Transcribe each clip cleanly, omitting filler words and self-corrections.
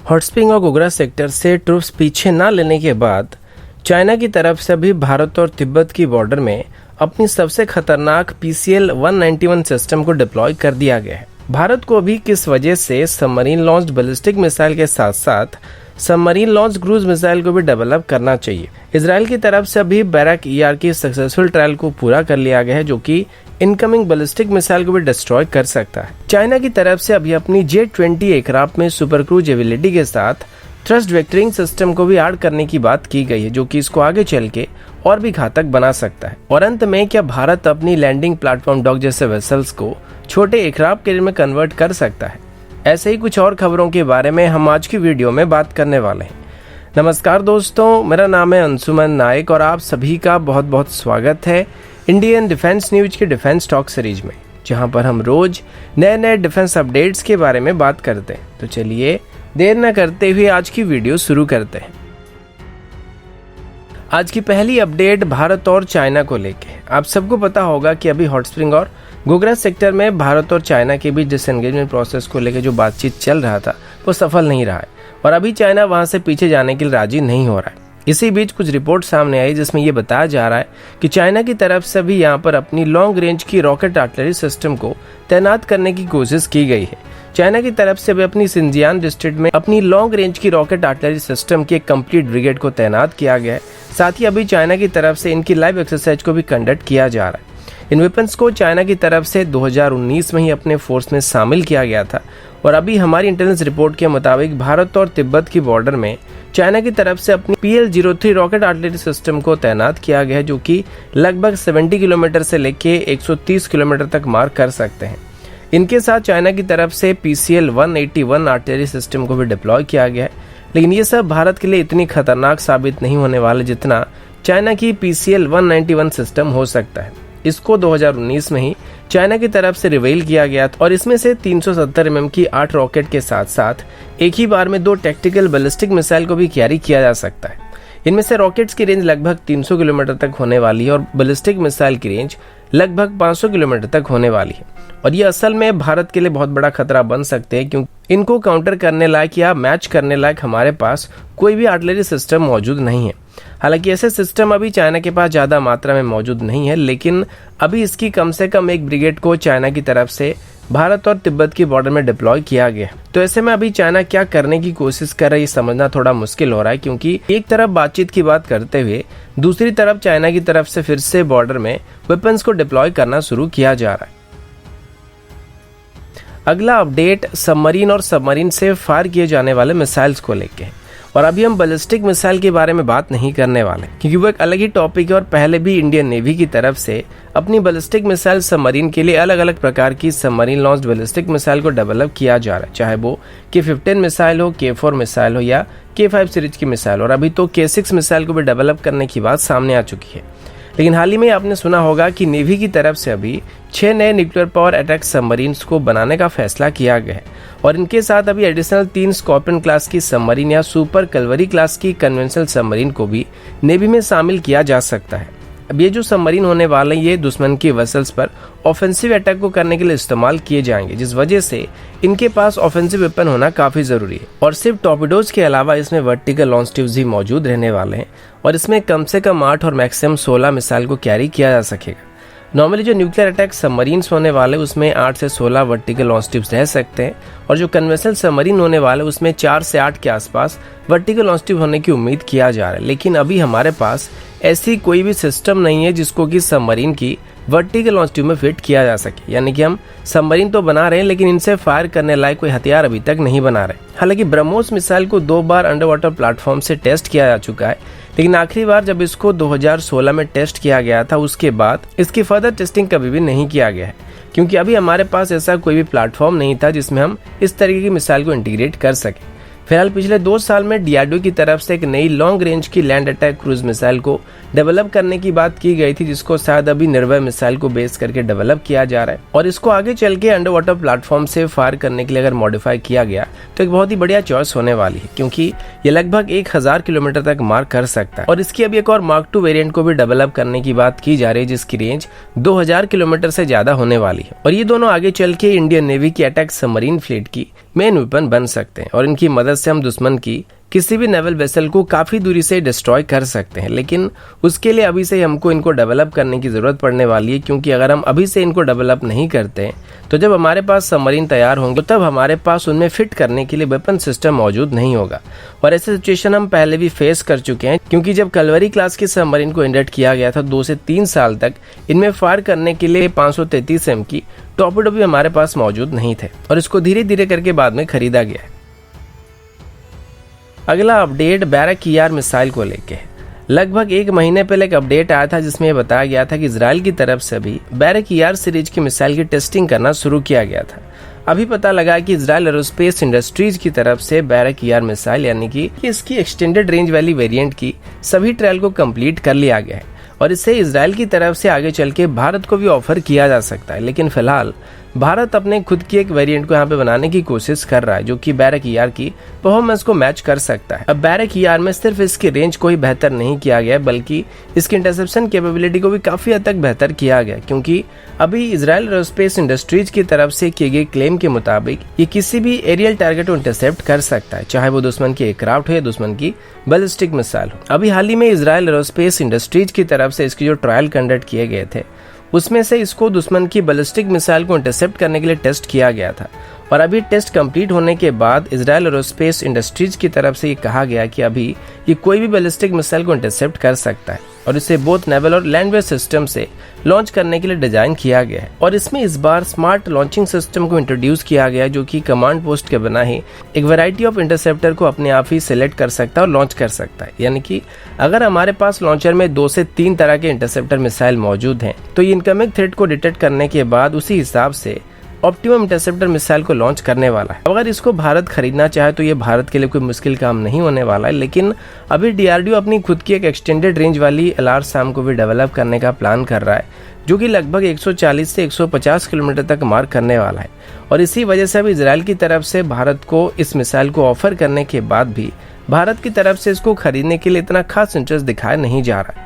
Hot spring और Gogra sector से troops पीछे न लेने के बाद चाइना की तरफ से भी भारत और तिब्बत की बॉर्डर में अपनी सबसे खतरनाक PCL-191 सिस्टम को डिप्लॉय कर दिया गया है। भारत को भी किस वजह से सबमरीन लॉन्च्ड बैलिस्टिक मिसाइल के साथ साथ सबमरीन लॉन्च क्रूज मिसाइल को भी डेवलप करना चाहिए। इजराइल की तरफ से अभी बैरक ER की सक्सेसफुल ट्रायल को पूरा कर लिया गया है, जो कि इनकमिंग बैलिस्टिक मिसाइल को भी डिस्ट्रॉय कर सकता है। चाइना की तरफ से अभी अपनी J-20 एयरक्राफ्ट में सुपर क्रूज एबिलिटी के साथ थ्रस्ट वेक्टरिंग सिस्टम को भी ऐड करने की बात की गई है, जो कि इसको आगे चल के और भी घातक बना सकता है। और अंत में, क्या भारत अपनी लैंडिंग प्लेटफॉर्म डॉक जैसे वेसल्स को छोटे एयरक्राफ्ट कैरियर में कन्वर्ट कर सकता है? ऐसे ही कुछ और खबरों के बारे में हम आज की वीडियो में बात करने वाले हैं। नमस्कार दोस्तों, मेरा नाम है अंशुमन नायक और आप सभी का बहुत बहुत स्वागत है इंडियन डिफेंस न्यूज के डिफेंस टॉक सीरीज में, जहां पर हम रोज नए नए डिफेंस अपडेट्स के बारे में बात करते हैं। तो चलिए देर न करते हुए आज की वीडियो शुरू करते हैं। आज की पहली अपडेट भारत और चाइना को लेके। आप सबको पता होगा कि अभी हॉट स्प्रिंग और गोगरा सेक्टर में भारत और चाइना के बीच डिसएंगेजमेंट प्रोसेस को लेकर जो बातचीत चल रहा था वो सफल नहीं रहा है और अभी चाइना वहां से पीछे जाने के लिए राजी नहीं हो रहा है। इसी बीच कुछ रिपोर्ट सामने आई जिसमें ये बताया जा रहा है कि चाइना की तरफ से भी यहाँ पर अपनी लॉन्ग रेंज की रॉकेट आर्टिलरी सिस्टम को तैनात करने की कोशिश की गई है। चाइना की तरफ से भी अपनी सिंजियान डिस्ट्रिक्ट में अपनी लॉन्ग रेंज की रॉकेट आर्टिलरी सिस्टम की एक कंप्लीट ब्रिगेड को तैनात किया गया है। साथ ही अभी चाइना की तरफ से इनकी लाइव एक्सरसाइज को भी कंडक्ट किया जा रहा है। इन वेपन्स को चाइना की तरफ से 2019 में ही अपने फोर्स में शामिल किया गया था और अभी हमारी इंटेलिजेंस रिपोर्ट के मुताबिक भारत और तिब्बत की बॉर्डर में चाइना की तरफ से अपनी PL-03 रॉकेट आर्टिलरी सिस्टम को तैनात किया गया है, जो कि लगभग 70 किलोमीटर से लेके 130 किलोमीटर तक मार कर सकते हैं। इनके साथ चाइना की तरफ से PCL-181 आर्टिलरी सिस्टम को भी डिप्लॉय किया गया है, लेकिन ये सब भारत के लिए इतनी खतरनाक साबित नहीं होने वाले जितना चाइना की PCL-191 सिस्टम हो सकता है। इसको 2019 में ही चाइना की तरफ से रिवील किया गया था और इसमें से 370 mm की 8 रॉकेट के साथ साथ एक ही बार में 2 टैक्टिकल बैलिस्टिक मिसाइल को भी कैरी किया जा सकता है। इनमें से रॉकेट्स की रेंज लगभग 300 किलोमीटर तक होने वाली है और बैलिस्टिक मिसाइल की रेंज लगभग 500 किलोमीटर तक होने वाली है और ये असल में भारत के लिए बहुत बड़ा खतरा बन सकते हैं, क्योंकि इनको काउंटर करने लायक या मैच करने लायक हमारे पास कोई भी आर्टिलरी सिस्टम मौजूद नहीं है। हालांकि ऐसे सिस्टम अभी चाइना के पास ज्यादा मात्रा में मौजूद नहीं है, लेकिन अभी इसकी कम से कम एक ब्रिगेड को चाइना की तरफ से भारत और तिब्बत की बॉर्डर में डिप्लॉय किया गया। तो ऐसे में अभी चाइना क्या करने की कोशिश कर रही है समझना थोड़ा मुश्किल हो रहा है, क्योंकि एक तरफ बातचीत की बात करते हुए दूसरी तरफ चाइना की तरफ से फिर से बॉर्डर में वेपन्स को डिप्लॉय करना शुरू किया जा रहा है। अगला अपडेट सबमरीन और सबमरीन से फायर किए जाने वाले मिसाइल्स को लेके है और अभी हम बैलिस्टिक मिसाइल के बारे में बात नहीं करने वाले, क्योंकि वो एक अलग ही टॉपिक है और पहले भी इंडियन नेवी की तरफ से अपनी बैलिस्टिक मिसाइल सबमरीन के लिए अलग अलग प्रकार की सबमरीन लॉन्च्ड बैलिस्टिक मिसाइल को डेवलप किया जा रहा है, चाहे वो K-15 मिसाइल हो, K-4 मिसाइल हो या K-5 सीरीज की मिसाइल, और अभी तो K-6 मिसाइल को भी डेवलप करने की बात सामने आ चुकी है। लेकिन हाल ही में आपने सुना होगा कि नेवी की तरफ से अभी 6 नए न्यूक्लियर पावर अटैक सबमरीन्स को बनाने का फैसला किया गया है और इनके साथ अभी एडिशनल 3 स्कॉर्पियन क्लास की सबमरीन या सुपर कलवरी क्लास की कन्वेंशनल सबमरीन को भी नेवी में शामिल किया जा सकता है। अब ये जो सबमरीन होने वाले ये दुश्मन की वेसल्स पर ऑफेंसिव अटैक को करने के लिए इस्तेमाल किए जाएंगे, जिस वजह से इनके पास ऑफेंसिव वेपन होना काफी जरूरी है। और सिर्फ टॉर्पिडोज के अलावा इसमें वर्टिकल लॉन्च ट्यूब्स भी मौजूद रहने वाले हैं और इसमें कम से कम 8 और मैक्सिमम 16 मिसाइल को कैरी किया जा सकेगा। नॉर्मली जो न्यूक्लियर अटैक सबमरीन्स होने वाले उसमें 8 से 16 वर्टिकल लॉन्च ट्यूब्स रह सकते हैं और जो कन्वेंशनल सबमरीन होने वाले उसमें 4 से 8 के आसपास वर्टिकल लॉन्च ट्यूब होने की उम्मीद किया जा रहा है। लेकिन अभी हमारे पास ऐसी कोई भी सिस्टम नहीं है जिसको कि सबमरीन की वर्टिकल लॉन्च ट्यूब में फिट किया जा सके, यानी कि हम सबमरीन तो बना रहे हैं लेकिन इनसे फायर करने लायक कोई हथियार अभी तक नहीं बना रहे। हालांकि ब्रह्मोस मिसाइल को 2 बार अंडर वाटर प्लेटफॉर्म से टेस्ट किया जा चुका है, लेकिन आखिरी बार जब इसको 2016 में टेस्ट किया गया था उसके बाद इसकी फर्दर टेस्टिंग कभी भी नहीं किया गया है, क्योंकि अभी हमारे पास ऐसा कोई भी प्लेटफॉर्म नहीं था जिसमें हम इस तरीके की मिसाइल को इंटीग्रेट कर सके। फिलहाल पिछले 2 साल में DRDO की तरफ से एक नई लॉन्ग रेंज की लैंड अटैक क्रूज मिसाइल को डेवलप करने की बात की गई थी, जिसको शायद अभी निर्भय मिसाइल को बेस करके डेवलप किया जा रहा है और इसको आगे चल के अंडर वाटर प्लेटफॉर्म से फायर करने के लिए अगर मॉडिफाई किया गया तो एक बहुत ही बढ़िया चॉइस होने वाली है, क्योंकि ये लगभग 1000 किलोमीटर तक मार कर सकता है। और इसकी अभी एक और Mark II वेरिएंट को भी डेवलप करने की बात की जा रही है, जिसकी रेंज 2000 किलोमीटर से ज्यादा होने वाली है और ये दोनों आगे चल के इंडियन नेवी की अटैक सबमरीन फ्लीट की मेन वेपन बन सकते हैं और इनकी मदद से हम दुश्मन की किसी भी नेवल वेसल को काफी दूरी से डिस्ट्रॉय कर सकते हैं। लेकिन उसके लिए अभी से हमको इनको डेवलप करने की जरूरत पड़ने वाली है, क्योंकि अगर हम अभी से इनको डेवलप नहीं करते तो जब हमारे पास सबमरीन तैयार होंगे तब हमारे पास उनमें फिट करने के लिए वेपन सिस्टम मौजूद नहीं होगा। और ऐसे सिचुएशन हम पहले भी फेस कर चुके हैं, क्योंकि जब कलवरी क्लास की सबमरीन को इंडक्ट किया गया था 2 से 3 साल तक इनमें फायर करने के लिए 533 m की टॉर्पेडो भी हमारे पास मौजूद नहीं थे और इसको धीरे धीरे करके बाद में खरीदा गया है। अगला अपडेट बैरक ईआर मिसाइल को लेके है। लगभग 1 महीने पहले एक अपडेट आया था जिसमें यह बताया गया था कि इजराइल की तरफ से भी बैरक ईआर सीरीज की मिसाइल की टेस्टिंग करना शुरू किया गया था। अभी पता लगा कि इजराइल एरोस्पेस इंडस्ट्रीज की तरफ से बैरक ईआर मिसाइल यानी कि इसकी एक्सटेंडेड रेंज वाली वेरिएंट की सभी ट्रायल को कंप्लीट कर लिया गया है और इसे इजराइल की तरफ से आगे चल के भारत को भी ऑफर किया जा सकता है। लेकिन फिलहाल भारत अपने खुद की एक वेरिएंट को यहाँ पे बनाने की कोशिश कर रहा है जो कि बैरक ईआर की परफॉर्मेंस को मैच कर सकता है। अब बैरक ईआर में सिर्फ इसकी रेंज को ही बेहतर नहीं किया गया बल्कि इसकी इंटरसेप्शन कैपेबिलिटी को भी काफी हद तक बेहतर किया गया, क्योंकि अभी इजराइल एरोस्पेस इंडस्ट्रीज की तरफ से किए गए क्लेम के मुताबिक ये किसी भी एरियल टारगेट को इंटरसेप्ट कर सकता है, चाहे वो दुश्मन की एयरक्राफ्ट हो या दुश्मन की बैलिस्टिक मिसाइल हो। अभी हाल ही में इजराइल एरोस्पेस इंडस्ट्रीज की तरफ से इसकी जो ट्रायल कंडक्ट किए गए थे उसमें से इसको दुश्मन की बैलिस्टिक मिसाइल को इंटरसेप्ट करने के लिए टेस्ट किया गया था और अभी टेस्ट कंप्लीट होने के बाद इजराइल एरोस्पेस इंडस्ट्रीज की तरफ से ये कहा गया कि अभी ये कोई भी बैलिस्टिक मिसाइल को इंटरसेप्ट कर सकता है और इसे बोथ नेवल और लैंड बेस्ड सिस्टम से लॉन्च करने के लिए डिजाइन किया गया है। और इसमें इस बार स्मार्ट लॉन्चिंग सिस्टम को इंट्रोड्यूस किया गया जो कि कमांड पोस्ट के बिना ही एक वैरायटी ऑफ इंटरसेप्टर को अपने आप ही सिलेक्ट कर सकता है और लॉन्च कर सकता है। यानी कि अगर हमारे पास लॉन्चर में 2 से 3 तरह के इंटरसेप्टर मिसाइल मौजूद हैं तो ये इनकमिंग थ्रेट को डिटेक्ट करने के बाद उसी हिसाब से ऑप्टिमम इंटरसेप्टर मिसाइल को लॉन्च करने वाला है। अगर इसको भारत खरीदना चाहे तो ये भारत के लिए कोई मुश्किल काम नहीं होने वाला है, लेकिन अभी डीआरडीओ अपनी खुद की एक एक्सटेंडेड रेंज वाली LRSAM को भी डेवलप करने का प्लान कर रहा है जो कि लगभग 140 से 150 किलोमीटर तक मार करने वाला है। और इसी वजह से अभी इजराइल की तरफ से भारत को इस मिसाइल को ऑफर करने के बाद भी भारत की तरफ से इसको खरीदने के लिए इतना खास इंटरेस्ट दिखाया नहीं जा रहा है।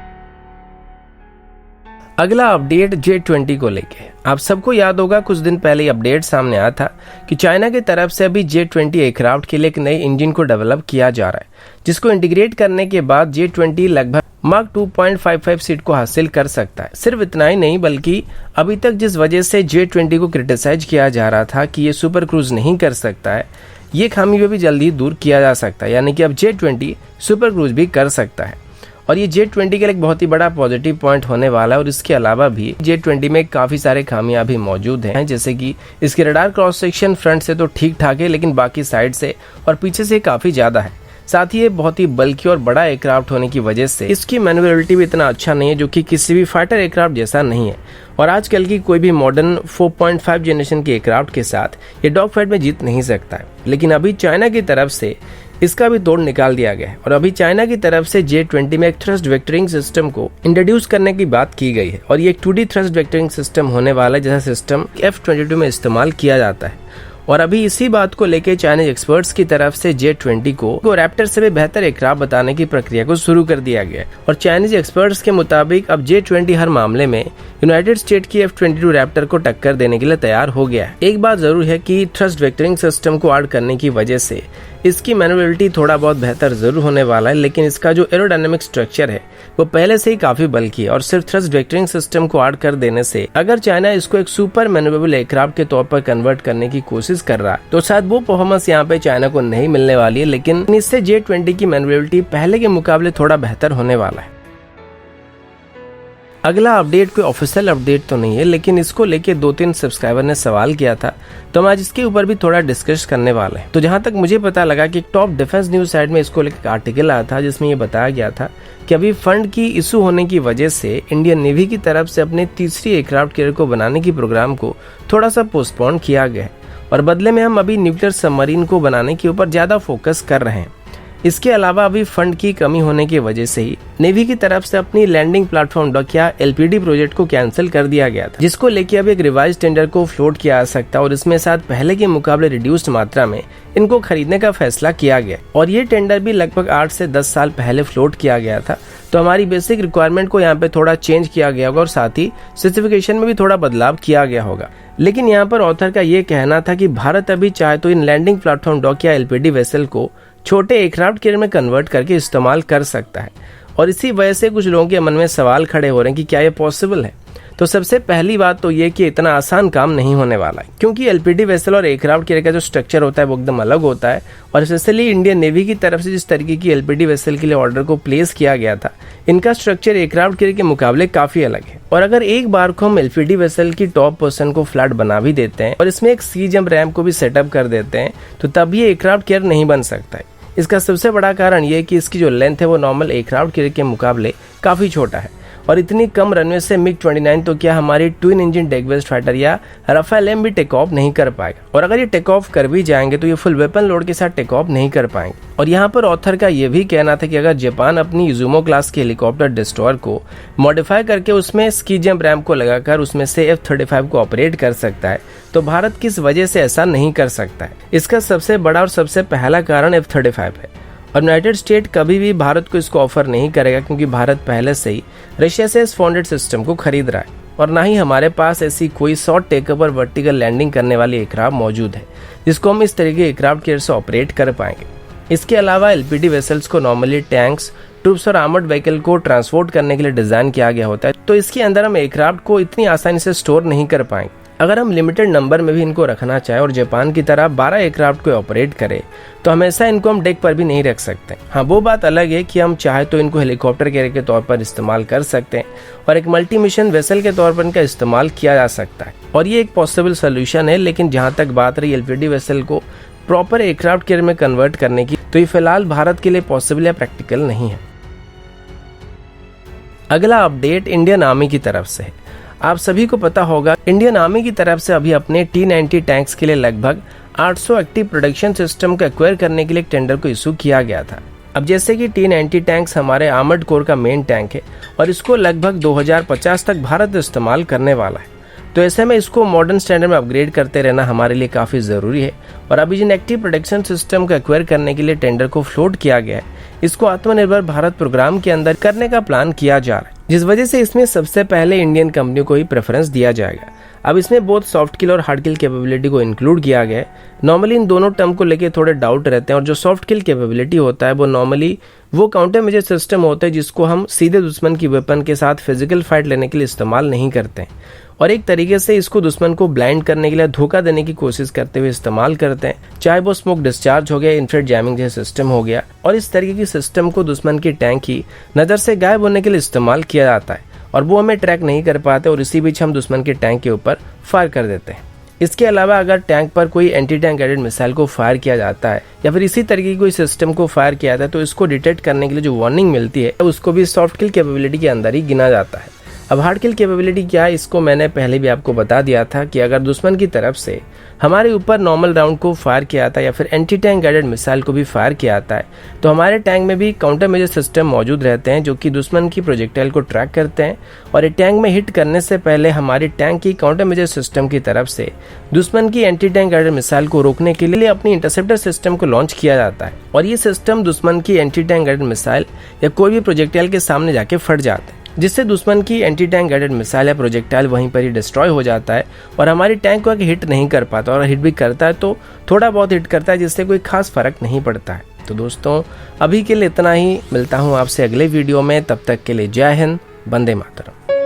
अगला अपडेट J-20 को लेके। आप सबको याद होगा कुछ दिन पहले अपडेट सामने आया था कि चाइना की तरफ से अभी J-20 एयरक्राफ्ट के लिए एक नए इंजन को डेवलप किया जा रहा है जिसको इंटीग्रेट करने के बाद J-20 लगभग मार्क 2.55 सीट को हासिल कर सकता है। सिर्फ इतना ही नहीं बल्कि अभी तक जिस वजह से J-20 को क्रिटिसाइज किया जा रहा था कि ये सुपर क्रूज नहीं कर सकता है, ये खामी भी जल्दी दूर किया जा सकता है। यानी कि अब J-20 सुपर क्रूज भी कर सकता है और ये J-20 के लिए एक बहुत ही बड़ा पॉजिटिव पॉइंट होने वाला है। और इसके अलावा भी J-20 में काफी सारे खामियां भी मौजूद हैं, जैसे कि इसके रडार क्रॉस सेक्शन फ्रंट से तो ठीक ठाक है लेकिन बाकी साइड से और पीछे से काफी ज्यादा है। साथ ही ये बहुत ही बल्कि और बड़ा एयरक्राफ्ट होने की वजह से इसकी मैन्युअलिटी भी इतना अच्छा नहीं है जो कि किसी भी फाइटर एयरक्राफ्ट जैसा नहीं है। और आजकल की कोई भी मॉडर्न 4.5 जनरेशन के एयरक्राफ्ट के साथ ये डॉग फाइट में जीत नहीं सकता है। लेकिन अभी चाइना की तरफ से इसका भी तोड़ निकाल दिया गया है और अभी चाइना की तरफ से J-20 में एक थ्रस्ट वेक्टरिंग सिस्टम को इंट्रोड्यूस करने की बात की गई है और ये एक 2D थ्रस्ट वेक्टरिंग सिस्टम होने वाला है जैसा सिस्टम F-22 में इस्तेमाल किया जाता है। और अभी इसी बात को लेकर चाइनीज एक्सपर्ट्स की तरफ से J-20 को रैप्टर से भी बेहतर एयरक्राफ्ट बताने की प्रक्रिया को शुरू कर दिया गया है और चाइनीज एक्सपर्ट्स के मुताबिक अब J-20 हर मामले में यूनाइटेड स्टेट की F-22 रैप्टर को टक्कर देने के लिए तैयार हो गया है। एक बात जरूर है कि थ्रस्ट वेक्टरिंग सिस्टम को ऐड करने की वजह से इसकी मैन्युअलिटी थोड़ा बहुत बेहतर जरूर होने वाला है, लेकिन इसका जो एरोडायनामिक स्ट्रक्चर है वो पहले से ही काफी बल्कि है और सिर्फ थ्रस्ट वेक्टरिंग सिस्टम को ऐड कर देने से अगर चाइना इसको एक सुपर मैन्युएबल एयरक्राफ्ट के तौर पर कन्वर्ट करने की कोशिश कर रहा है तो शायद वो परफॉर्मेंस यहाँ पे चाइना को नहीं मिलने वाली है, लेकिन इससे J-20 की मैन्युअलिटी पहले के मुकाबले थोड़ा बेहतर होने वाला है। अगला अपडेट कोई ऑफिशियल अपडेट तो नहीं है, लेकिन इसको लेके 2-3 सब्सक्राइबर ने सवाल किया था तो हम आज इसके ऊपर भी थोड़ा डिस्कस करने वाले हैं। तो जहां तक मुझे पता लगा कि टॉप डिफेंस न्यूज साइट में इसको लेकर आर्टिकल आया था जिसमें ये बताया गया था कि अभी फंड की इशू होने की वजह से इंडियन नेवी की तरफ से अपने तीसरी एयरक्राफ्ट कैरियर को बनाने की प्रोग्राम को थोड़ा सा पोस्टपोन किया गया है और बदले में हम अभी न्यूक्लियर सबमरीन को बनाने के ऊपर ज्यादा फोकस कर रहे हैं। इसके अलावा अभी फंड की कमी होने की वजह से ही नेवी की तरफ से अपनी लैंडिंग प्लेटफॉर्म डॉक या LPD प्रोजेक्ट को कैंसिल कर दिया गया था, जिसको लेके अब एक रिवाइज टेंडर को फ्लोट किया जा सकता है और इसमें साथ पहले के मुकाबले रिड्यूस्ड मात्रा में इनको खरीदने का फैसला किया गया। और ये टेंडर भी लगभग 8 से 10 साल पहले फ्लोट किया गया था, तो हमारी बेसिक रिक्वायरमेंट को यहाँ पे थोड़ा चेंज किया गया होगा और साथ ही स्पेसिफिकेशन में भी थोड़ा बदलाव किया गया होगा। लेकिन यहाँ पर ऑथर का ये कहना था कि भारत अभी चाहे तो इन लैंडिंग प्लेटफॉर्म डॉक या LPD वेसल को छोटे एयरक्राफ्ट कैरियर में कन्वर्ट करके इस्तेमाल कर सकता है। और इसी वजह से कुछ लोगों के मन में सवाल खड़े हो रहे हैं कि क्या ये पॉसिबल है। तो सबसे पहली बात तो ये कि इतना आसान काम नहीं होने वाला है, क्योंकि LPD वेसल और एयरक्राफ्ट कैरियर का जो स्ट्रक्चर होता है वो एकदम अलग होता है। और स्पेशली इंडियन नेवी की तरफ से जिस तरीके की LPD वेसल के लिए ऑर्डर को प्लेस किया गया था, इनका स्ट्रक्चर एयरक्राफ्ट कैरियर के मुकाबले काफी अलग है। और अगर एक बार को हम LPD वेसल की टॉप पोर्शन को फ्लैट बना भी देते हैं और इसमें एक सी जंप रैंप को भी सेटअप कर देते हैं, तो तब ये एयरक्राफ्ट कैरियर नहीं बन सकता है। इसका सबसे बड़ा कारण ये है कि इसकी जो लेंथ है वो नॉर्मल एयरक्राफ्ट कैरियर के मुकाबले काफी छोटा है। और इतनी कम रनवे से MiG-29 तो क्या हमारी twin engine deck based fighter या राफेल M भी टेक ऑफ नहीं कर पाएगा। और अगर ये टेक ऑफ कर भी जाएंगे तो ये फुल वेपन लोड के साथ टेक ऑफ नहीं कर पाएंगे। और यहाँ पर ऑथर का ये भी कहना था कि अगर जापान अपनी इजुमो क्लास के हेलीकॉप्टर डिस्ट्रॉयर को मॉडिफाई करके उसमें स्की जंप रैंप को लगाकर उसमें से F-35 को ऑपरेट कर सकता है, तो भारत किस वजह से ऐसा नहीं कर सकता है। इसका सबसे बड़ा और सबसे पहला कारण F-35 है। और यूनाइटेड स्टेट कभी भी भारत को इसको ऑफर नहीं करेगा, क्योंकि भारत पहले से ही रशिया से इस फाउंडेड सिस्टम को खरीद रहा है। और ना ही हमारे पास ऐसी कोई शॉर्ट टेकअप और वर्टिकल लैंडिंग करने वाली एयरक्राफ्ट मौजूद है जिसको हम इस तरीके एयरक्राफ्ट कैरियर से ऑपरेट कर पाएंगे। इसके अलावा LPD वेसल्स को नॉर्मली टैंक्स, ट्रूप्स और आर्मर्ड व्हीकल को ट्रांसपोर्ट करने के लिए डिजाइन किया गया होता है, तो इसके अंदर हम एयरक्राफ्ट को इतनी आसानी से स्टोर नहीं कर पाएंगे। अगर हम लिमिटेड नंबर में भी इनको रखना चाहे और जापान की तरह 12 एयरक्राफ्ट को ऑपरेट करें, तो हमेशा इनको हम डेक पर भी नहीं रख सकते। हाँ, वो बात अलग है कि हम चाहे तो इनको हेलीकॉप्टर कैरियर के तौर पर इस्तेमाल कर सकते हैं और एक मल्टी मिशन वेसल के तौर पर इनका इस्तेमाल किया जा सकता है, और ये एक पॉसिबल सोल्यूशन है। लेकिन जहाँ तक बात रही LPD वेसल को प्रॉपर एयरक्राफ्ट कैरियर में कन्वर्ट करने की, तो ये फिलहाल भारत के लिए पॉसिबल या प्रैक्टिकल नहीं है। अगला अपडेट इंडियन आर्मी की तरफ से है। आप सभी को पता होगा, इंडियन आर्मी की तरफ से अभी अपने T-90 टैंक्स के लिए लगभग 800 एक्टिव प्रोडक्शन सिस्टम को एक्वायर करने के लिए एक टेंडर को इशू किया गया था। अब जैसे कि T-90 टैंक्स हमारे आर्मर्ड कोर का मेन टैंक है और इसको लगभग 2050 तक भारत इस्तेमाल करने वाला है, तो ऐसे में इसको मॉडर्न स्टैंडर्ड में अपग्रेड करते रहना हमारे लिए काफ़ी ज़रूरी है। और अभी जिन एक्टिव प्रोडक्शन सिस्टम को एक्वायर करने के लिए टेंडर को फ्लोट किया गया है, इसको आत्मनिर्भर भारत प्रोग्राम के अंदर करने का प्लान किया जा रहा है, जिस वजह से इसमें सबसे पहले इंडियन कंपनी को ही प्रेफरेंस दिया जाएगा। अब इसमें बहुत सॉफ्ट किल और हार्ड किल कैपेबिलिटी को इंक्लूड किया गया है। नॉर्मली इन दोनों टर्म को लेके थोड़े डाउट रहते हैं, और जो सॉफ्ट किल कैपेबिलिटी होता है वो नॉर्मली वो काउंटर मेजर सिस्टम होता है जिसको हम सीधे दुश्मन की वेपन के साथ फिजिकल फाइट लेने के लिए इस्तेमाल नहीं करते हैं, और एक तरीके से इसको दुश्मन को ब्लाइंड करने के लिए धोखा देने की कोशिश करते हुए इस्तेमाल करते हैं, चाहे वो स्मोक डिस्चार्ज हो गया, इन्फ्रारेड जैमिंग जैसे सिस्टम हो गया। और इस तरीके की सिस्टम को दुश्मन की टैंक की नजर से गायब होने के लिए इस्तेमाल किया जाता है, और वो हमें ट्रैक नहीं कर पाते, और इसी बीच हम दुश्मन के टैंक के ऊपर फायर कर देते हैं। इसके अलावा अगर टैंक पर कोई एंटी टैंक गाइडेड मिसाइल को फायर किया जाता है या फिर इसी तरीके की कोई सिस्टम को फायर किया जाता है, तो इसको डिटेक्ट करने के लिए जो वार्निंग मिलती है उसको भी सॉफ्ट किल कैपेबिलिटी के अंदर ही गिना जाता है। अब हार्ड किल कैपेबिलिटी क्या है, इसको मैंने पहले भी आपको बता दिया था कि अगर दुश्मन की तरफ से हमारे ऊपर नॉर्मल राउंड को फायर किया जाता है या फिर एंटी टैंक गाइडेड मिसाइल को भी फायर किया जाता है, तो हमारे टैंक में भी काउंटर मेजर सिस्टम मौजूद रहते हैं जो कि दुश्मन की प्रोजेक्टाइल को ट्रैक करते हैं, और ये टैंक में हिट करने से पहले हमारे टैंक की काउंटर मेजर सिस्टम की तरफ से दुश्मन की एंटी टैंक गाइडेड मिसाइल को रोकने के लिए अपनी इंटरसेप्टर सिस्टम को लॉन्च किया जाता है, और ये सिस्टम दुश्मन की एंटी टैंक गाइडेड मिसाइल या कोई भी प्रोजेक्टाइल के सामने जाके फट जाता है, जिससे दुश्मन की एंटी टैंक गाइडेड मिसाइल या प्रोजेक्टाइल वहीं पर ही डिस्ट्रॉय हो जाता है, और हमारी टैंक को हिट नहीं कर पाता, और हिट भी करता है तो थोड़ा बहुत हिट करता है, जिससे कोई खास फर्क नहीं पड़ता है। तो दोस्तों, अभी के लिए इतना ही। मिलता हूँ आपसे अगले वीडियो में, तब तक के लिए जय हिंद, वंदे मातरम।